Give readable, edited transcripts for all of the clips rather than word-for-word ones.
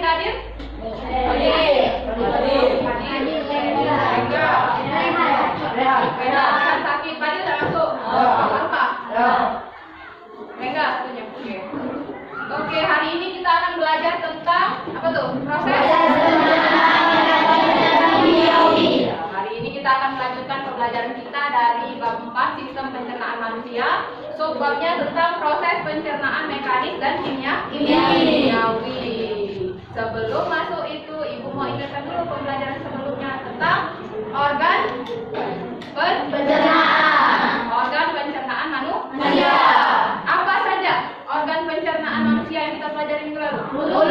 hadir? Sakit tadi udah masuk. Apa? Enggak, punya. Oke, hari ini kita akan belajar tentang apa tuh? Proses. Hari ini kita akan melanjutkan pembelajaran kita dari bab 4 sistem pencernaan manusia. Subbabnya tentang proses pencernaan mekanis dan kimiawi. Sebelum masuk itu, Ibu mau ingatkan dulu pembelajaran sebelumnya tentang organ pencernaan. Organ pencernaan manusia. Apa saja organ pencernaan manusia yang kita pelajari minggu lalu? Mulut.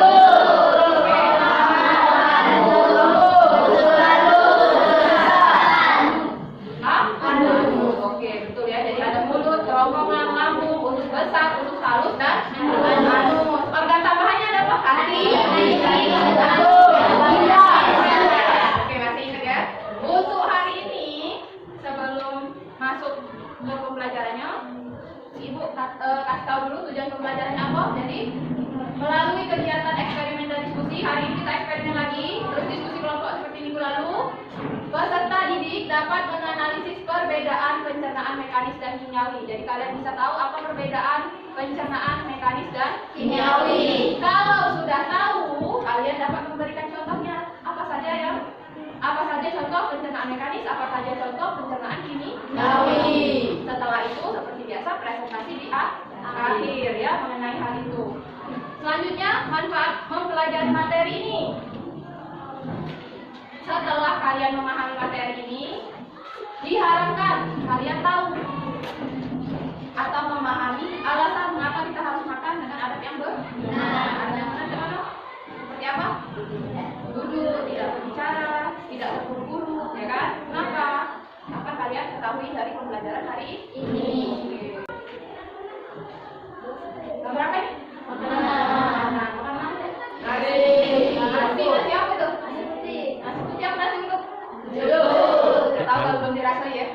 Oke, betul ya. Jadi ada mulut, kerongkongan, lambung, usus besar, usus halus dan anus. Organ tambahannya ada apa? Hati. Oke, masih ingat ya. Untuk hari ini sebelum masuk ke pembelajarannya, Ibu kasih tahu dulu tujuan pembelajarannya apa. Jadi melalui kegiatan eksperimen dan diskusi, hari ini kita eksperimen lagi, terus diskusi kelompok seperti minggu lalu. Peserta didik dapat menganalisis perbedaan pencernaan mekanis dan kimiawi. Jadi kalian bisa tahu apa perbedaan pencernaan mekanis dan kimiawi. Kalau sudah tahu, kalian dapat memberikan contohnya. Apa saja ya? Apa saja contoh pencernaan mekanis, apa saja contoh pencernaan kimiawi. Setelah itu seperti biasa presentasi di akhir ya mengenai hal itu. Selanjutnya manfaat mempelajari materi ini. Setelah kalian memahami materi ini, diharapkan kalian tahu atau memahami alasan mengapa kita harus makan dengan adab yang benar. Adab yang benar gimana? Seperti apa? Duduk, tidak berbicara, tidak terburu-buru, ya kan? Kenapa? Apa kalian ketahui dari pembelajaran hari ini? Gambar apa ini? Makanan. Nasi apa tuh? Nasi putih apa nasi uduk? Udah tahu kalau belum dirasa ya.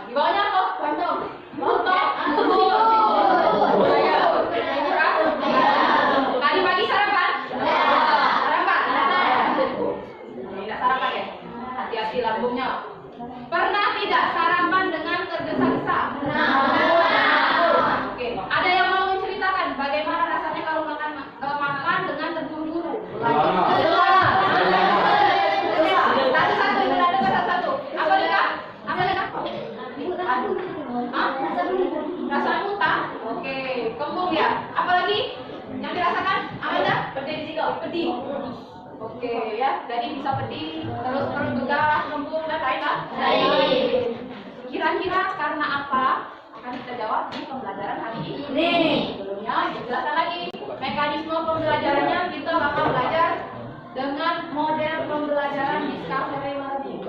Di bawahnya apa? Lontong. Tadi pagi sarapan? Sarapan? Tidak sarapan ya? Hati-hati lambungnya. Pernah tidak sarapan dengan tergesa-gesa? Oke. Ada yang mau menceritakan bagaimana rasanya kalau makan dengan terburu-buru? Satu-satu. Apa Kak? Rasa muntah. Oke. Kembung ya. Apalagi yang dirasakan? Amanda? Pedih. Oke ya. Jadi bisa pedih, terus perut begah, kembung dan lain-lain. Kira-kira karena apa? Akan kita jawab di pembelajaran hari ini. Sebelumnya dijelaskan lagi mekanisme pembelajarannya. Kita bakal belajar dengan model pembelajaran discovery learning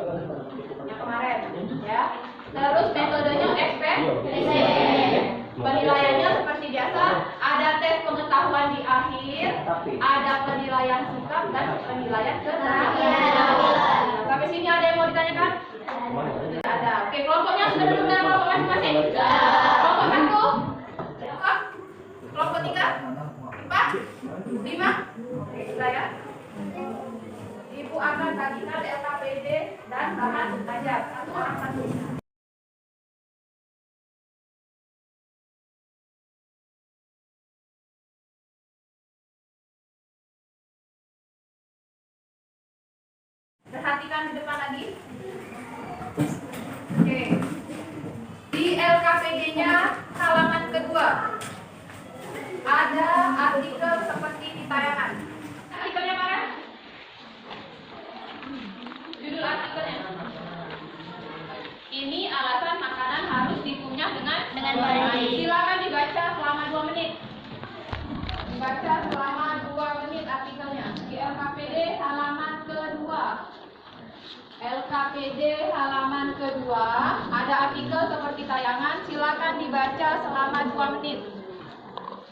yang kemarin ya. Terus metodenya eksperimen. Penilaiannya seperti biasa, ada tes pengetahuan di akhir, ada penilaian sikap dan penilaian keterampilan. Sampai sini ada yang mau ditanyakan? Tidak ada. Oke, kelompoknya sudah duduk dalam kelompok masing-masing. Kelompok 1, kelompok 3, 4, 5. Oke, sudah ya. Ibu akan bagikan LKPD dan bahan ajar. Satu orang satu. Perhatikan di depan lagi. Oke. Di LKPD-nya halaman kedua ada artikel seperti di tayangan. Artikelnya mana? Judul artikelnya. Ini alasan makanan harus dikunyah dengan baik. Silakan dibaca selama 2 menit. Dibaca selama 2 menit artikelnya. Di LKPD halaman kedua. LKPD halaman kedua ada artikel seperti tayangan. Silakan dibaca selama 2 menit.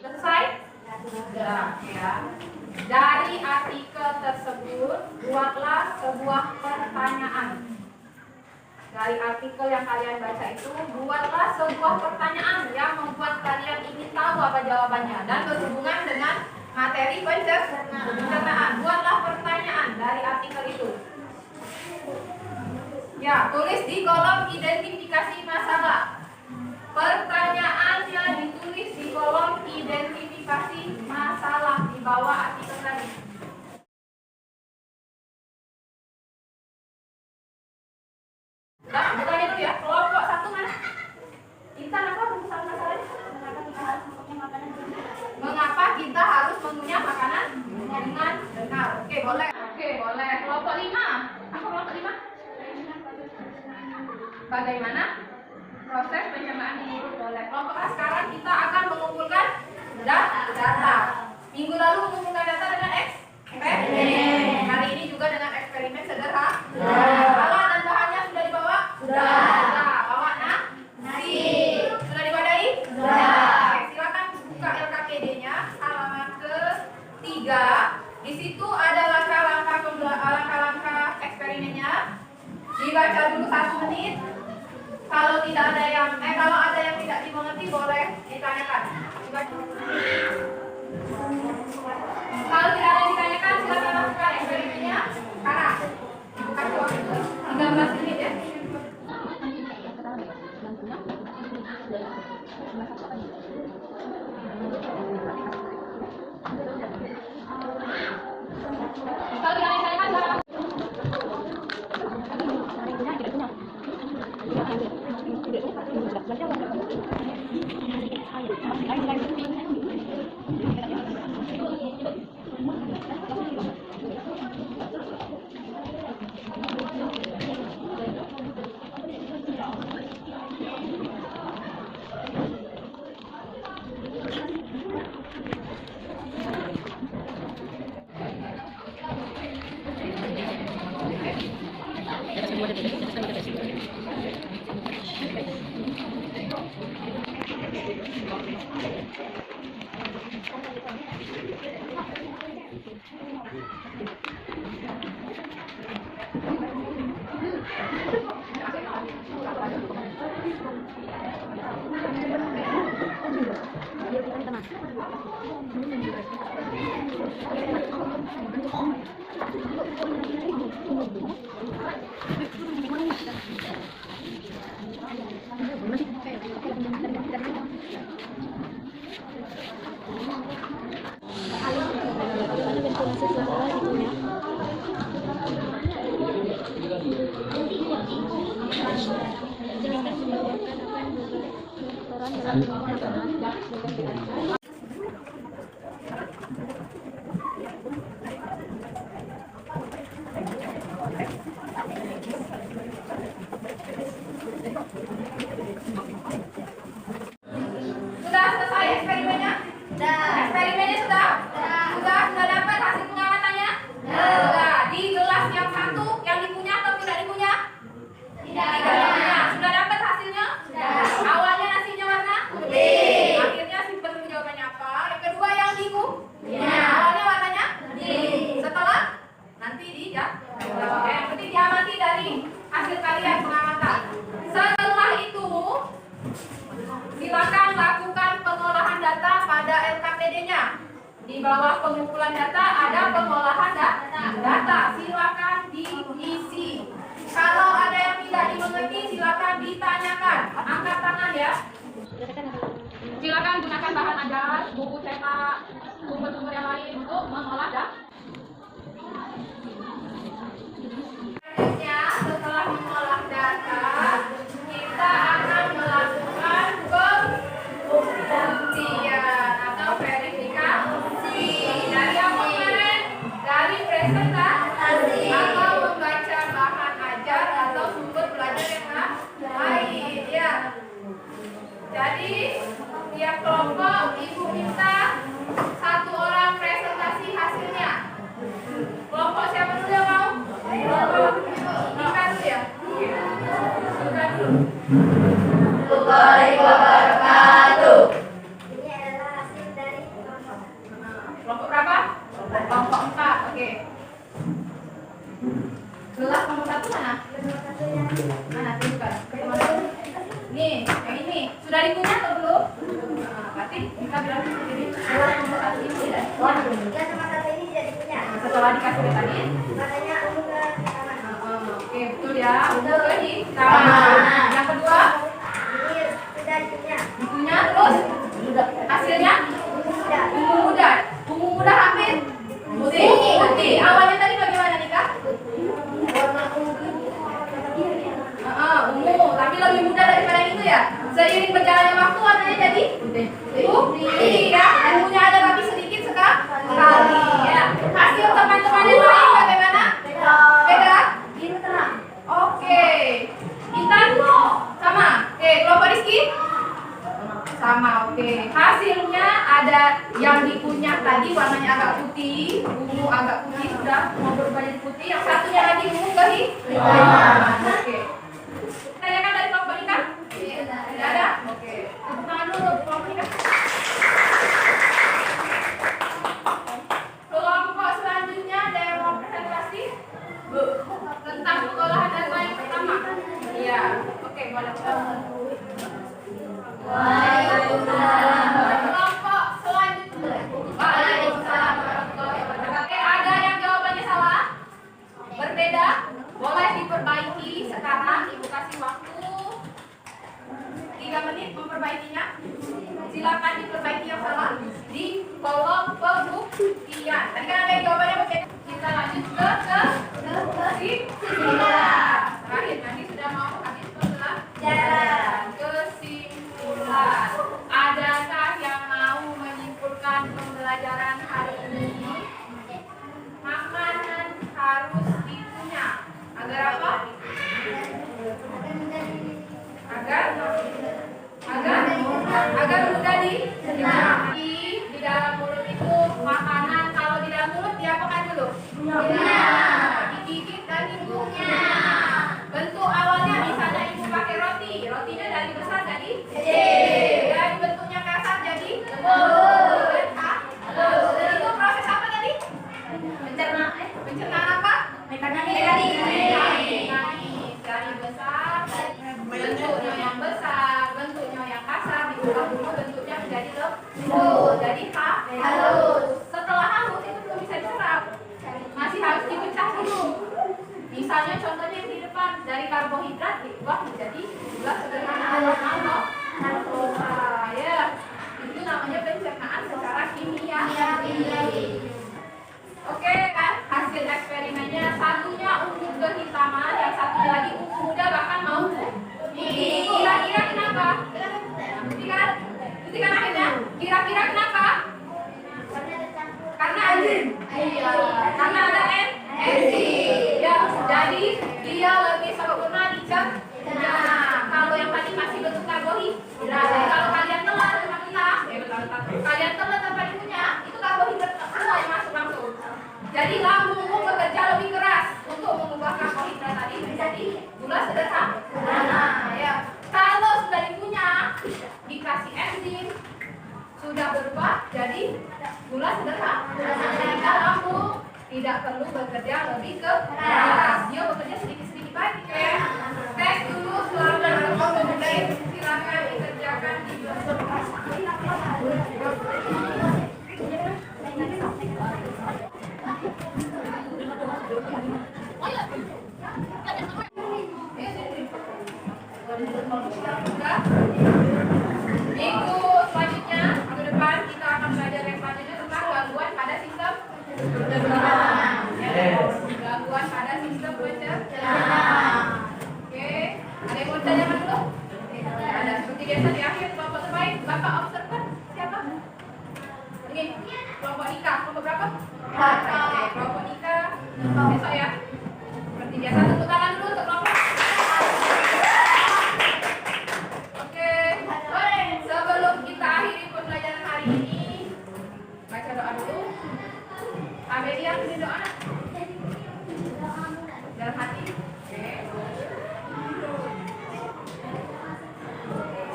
Selesai? Sudah ya. Dari artikel tersebut buatlah sebuah pertanyaan. Dari artikel yang kalian baca itu buatlah sebuah pertanyaan yang membuat kalian ingin tahu apa jawabannya dan berhubungan dengan Materi pencernaan. Buatlah pertanyaan dari artikel itu. Ya, tulis di kolom identifikasi masalah. Pertanyaannya ditulis di kolom identifikasi masalah di bawah artikel tadi. Nah, bertanya dulu ya, kelompok satu mana? Intan apa rumusan masalahnya? Mengapa kita harus mengunyah makanan dengan benar? Oke, boleh. Kelompok 5. Apa kelompok 5? Bagaimana proses pencernaan ini? Boleh. Kelompok A sekarang kita akan mengumpulkan data. Minggu lalu mengumpulkan data dengan eksperimen. Hari ini juga dengan eksperimen sederhana. Alat dan bahannya sudah dibawa? Sudah. Bawa nasi. Sudah diwadahi? Sudah. Oke, silakan buka LKPD-nya halaman ke-3. Di situ ada langkah-langkah eksperimennya. Dibaca dulu 1 menit. Kalau ada yang tidak dimengerti boleh ditanyakan. Kalau tidak ada yang ditanyakan silakan lakukan eksperimennya sekarang. Kasih waktu 13 menit ya. Kalau tidak ada yang ditanyakan silakan. Sudah selesai eksperimennya? Eksperimennya sudah? Sudah dapat hasil pengamatannya? Sudah. Di gelas yang satu yang dikunyah atau tidak dikunyah? Tidak dikunyah. Sudah dapat hasilnya? Awalnya nasinya warna putih. Akhirnya simpen dulu jawabannya apa. Yang kedua yang dikunyah. Awalnya warnanya putih. Setelah nanti yang penting diamati dari hasil kalian pengamatan. Setelah itu silakan lakukan pengolahan data pada LKPD-nya. Di bawah pengumpulan data ada pengolahan data. Silakan diisi. Kalau ada yang tidak dimengerti silakan ditanyakan. Angkat tangan ya. Silakan gunakan bahan ajar, buku cetak, sumber-sumber yang lain untuk mengolah data. Setelah mengolah data, kita akan melakukan pembuktian atau verifikasi. Dari apa kemarin? Dari presentasi atau membaca bahan ajar atau sumber belajar yang lain ya. Jadi tiap kelompok ibu minta 1 orang presentasi hasilnya. Kelompok siapa dulu yang mau? Kelompok Ika dulu ya. Ika dulu. Waalaikumsalam wabarakatuh. Ini adalah hasil dari kelompok berapa? Kelompok 4. Oke. Gelas nomor 1 mana? Mana tunjukkan. Nih, yang ini sudah dikunyah atau belum? Berarti kita bilang sendiri gelas nomor 1 ini tidak. tadi? Oke, betul ya. Betul lagi. Sama. Yang kedua? Itunya terus hasilnya? Ungu muda. Ungu muda hampir putih. Putih. Awalnya tadi bagaimana nih Kak? Ungu, tapi lebih muda daripada itu ya. Seiring berjalannya waktu warnanya jadi putih ya. Ungunya ada tapi sedikit sekali ya. Hasil teman-teman yang lain bagaimana? Beda? Oke. Intan sama. Oke, kelompok Rizky sama. Oke. Hasilnya ada yang dikunyah tadi warnanya agak putih, ungu agak putih sudah mau berubah jadi putih. Yang satunya lagi ungu kehilangan. Oke. Tanyakan dari kelompok Ika? Tidak ada? Oke. Tepuk tangan dulu kelompok Ika. Kelompok selanjutnya ada yang mau presentasi tentang pengolahan data yang pertama. Iya. Oke, boleh. Kelompok selanjutnya. Waalaikumsalam warahmatullahi wabarakatuh. Ada yang jawabannya salah? Berbeda? Boleh diperbaiki sekarang. Ibu kasih waktu 3 menit memperbaikinya. Silakan diperbaiki yang salah di kolom pembuktian. Tadi kan ada yang jawabannya berbeda. Kita lanjut ke kesimpulan. Terakhir nanti sudah mau habis pembelajaran. Kesimpulan. Adakah yang mau menyimpulkan pembelajaran hari ini? Makanan harus dikunyah. Agar apa? Agar mudah dicerna. Di dalam mulut itu makanan, kalau di dalam mulut diapakan dulu? Digigit dan dikunyah. Bentuk awalnya misalnya ibu pakai roti, rotinya dari besar jadi kecil, dari bentuknya kasar jadi lembut. Itu proses apa tadi? Pencernaan apa? Mekanis. Dari besar, bentuknya yang besar, bentuknya yang kasar, diubah dulu bentuknya menjadi lembut, jadi halus. Setelah halus itu belum bisa diserap, masih harus dipecah dulu. Misalnya contohnya yang di depan, dari karbohidrat diubah menjadi gula sederhana atau narkoba. Ya, itu namanya pencernaan secara kimia. Oke kan, hasil eksperimennya satunya ungu kehitaman, yang satunya lagi ungu muda bahkan mau putih. Kira-kira kenapa? Putih kan akhirnya? Kira-kira kenapa? Karena enzim. Iya. Karena ada enzim. Ya, jadi dia lebih sempurna dicerna. Kalau yang tadi masih bentuk karbohidrat. Kalau kalian telat kalian telat tanpa dikunyah, itu karbohidrat semua yang masuk langsung. Jadi lambungmu bekerja lebih keras untuk mengubah karbohidrat tadi menjadi gula sederhana. Ya. Kalau sudah dikunyah, dikasih enzim, sudah berubah jadi gula sederhana. Sehingga lambung tidak perlu bekerja lebih keras, dia bekerja sedikit-sedikit baik. Oke. Tes dulu selama menit, silakan dikerjakan di kelas. Minggu selanjutnya, minggu depan kita akan belajar yang selanjutnya tentang gangguan pada sistem pencernaan. Gangguan pada sistem pencernaan. Oke, ada yang mau ditanyakan dulu? Ada. Seperti biasa di akhir kelompok terbaik, Bapak observer siapa? Ini kelompok Ika, kelompok berapa? Oke, kelompok Ika besok ya. Seperti biasa, tepuk tangan dulu untuk kelompok. Sebelum kita akhiri pembelajaran hari ini, baca doa dulu. Amelia, ini doa dalam hati. Oke.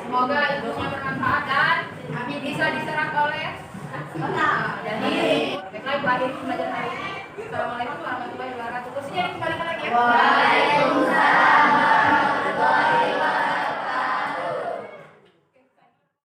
Semoga ilmunya bermanfaat dan bisa diserap oleh. Jadi, baiklah ibu akhiri pembelajaran hari ini. Assalamualaikum warahmatullahi wabarakatuh. Kursinya dikembalikan lagi ya.